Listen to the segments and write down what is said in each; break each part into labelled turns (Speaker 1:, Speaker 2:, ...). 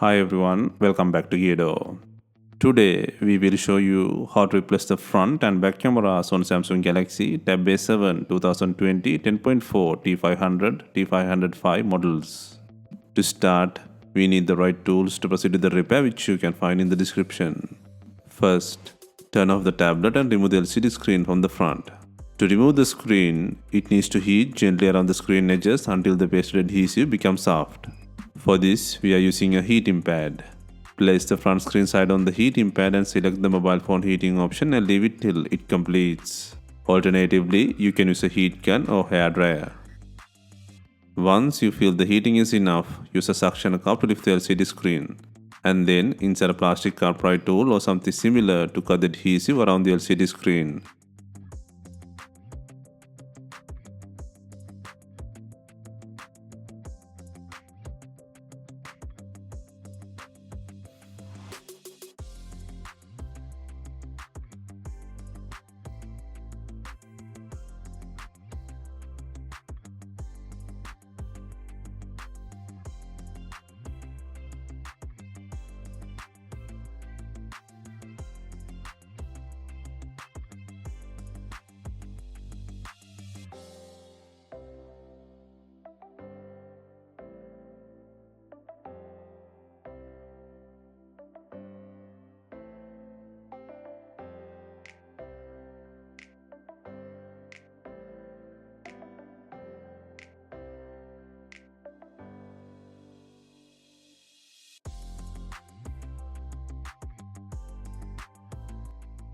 Speaker 1: Hi everyone, welcome back to DYOR. Today we will show you how to replace the front and back cameras on Samsung Galaxy Tab A7 2020 10.4 T500 T505 models. To start, we need the right tools to proceed with the repair, which you can find in the description. First, turn off the tablet and remove the LCD screen from the front. To remove the screen, it needs to heat gently around the screen edges until the pasted adhesive becomes soft. For this, we are using a heating pad. Place the front screen side on the heating pad and select the mobile phone heating option and leave it till it completes. Alternatively, you can use a heat gun or hair dryer. Once you feel the heating is enough, use a suction cup to lift the LCD screen. And then insert a plastic upright tool or something similar to cut the adhesive around the LCD screen.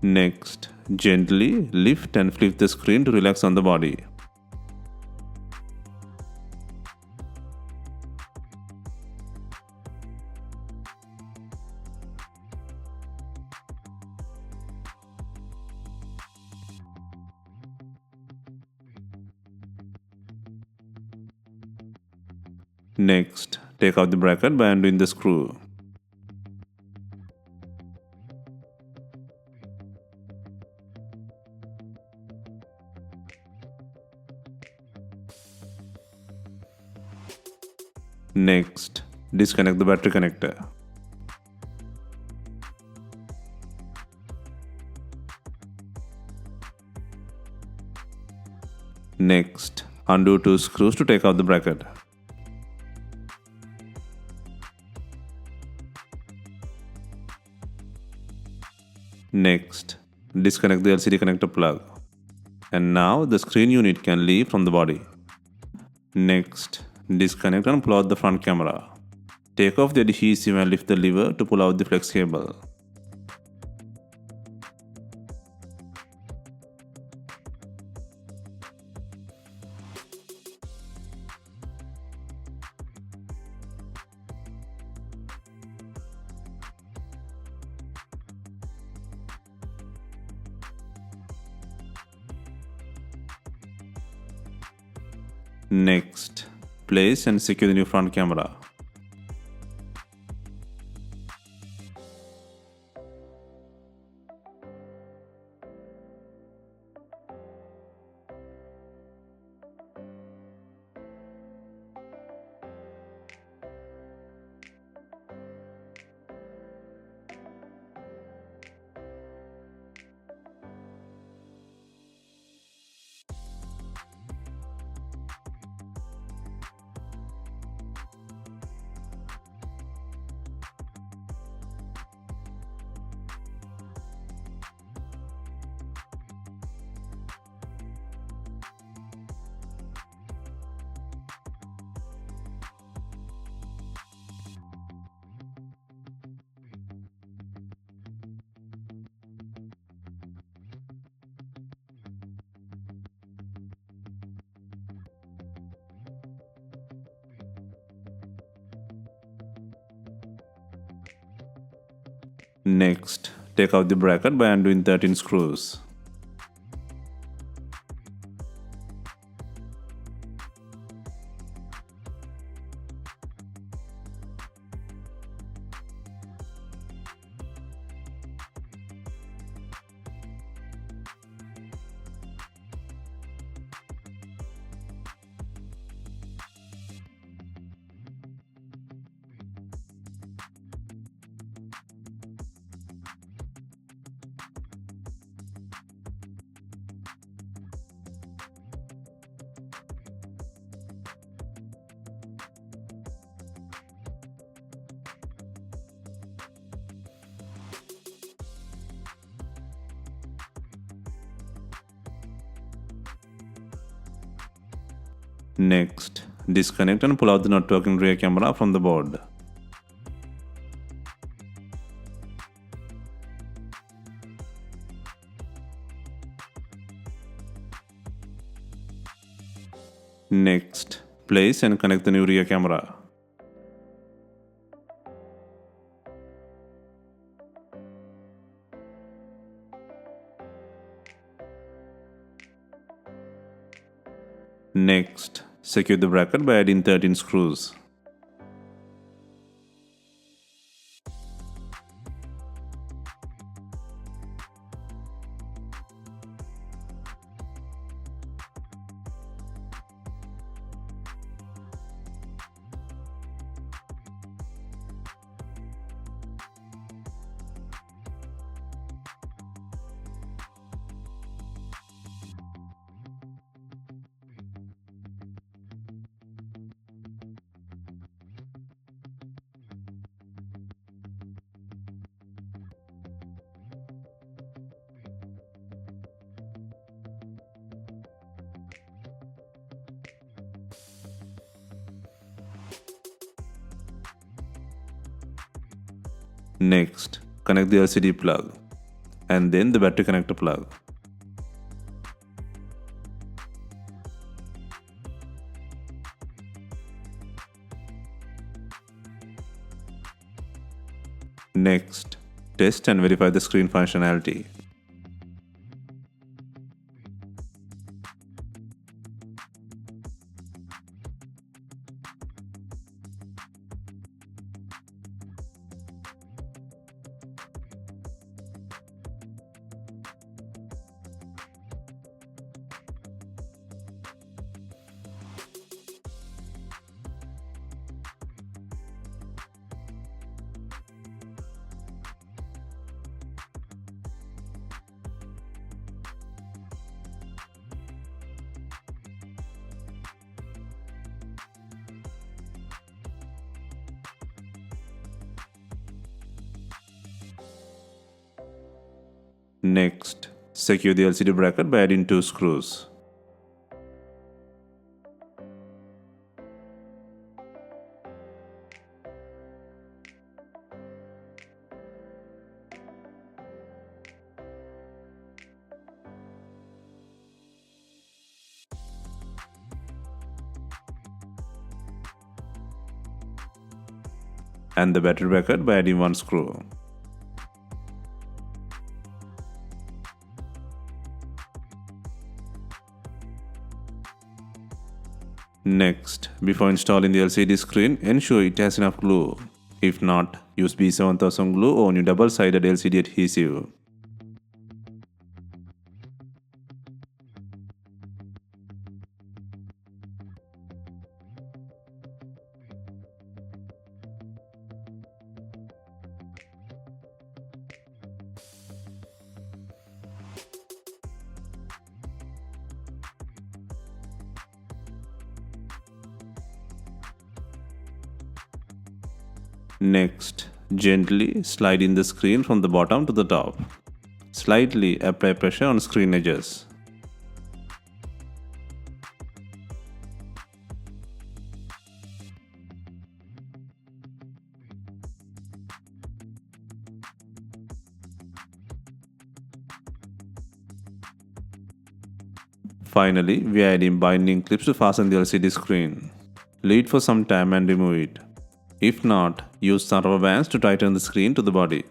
Speaker 1: Next, gently lift and flip the screen to relax on the body. Next, take out the bracket by undoing the screw. Next, disconnect the battery connector. Next, undo 2 screws to take out the bracket. Next, disconnect the LCD connector plug. And now the screen unit can leave from the body. Next, disconnect and pull out the front camera. Take off the adhesive and lift the lever to pull out the flex cable. Next, place and secure the new front camera. Next, take out the bracket by undoing 13 screws. Next, disconnect and pull out the not working rear camera from the board. Next, place and connect the new rear camera. Next, secure the bracket by adding 13 screws. Next, connect the LCD plug and then the battery connector plug. Next, test and verify the screen functionality. Next, secure the LCD bracket by adding 2 screws. And the battery bracket by adding 1 screw. Next, before installing the LCD screen, ensure it has enough glue. If not, use B7000 glue or new double-sided LCD adhesive. Next, gently slide in the screen from the bottom to the top. Slightly apply pressure on screen edges. Finally, we are adding binding clips to fasten the LCD screen. Leave for some time and remove it. If not, use some rubber bands to tighten the screen to the body.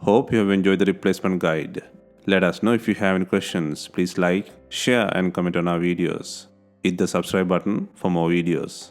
Speaker 1: Hope you have enjoyed the replacement guide. Let us know if you have any questions. Please like, share and comment on our videos. Hit the subscribe button for more videos.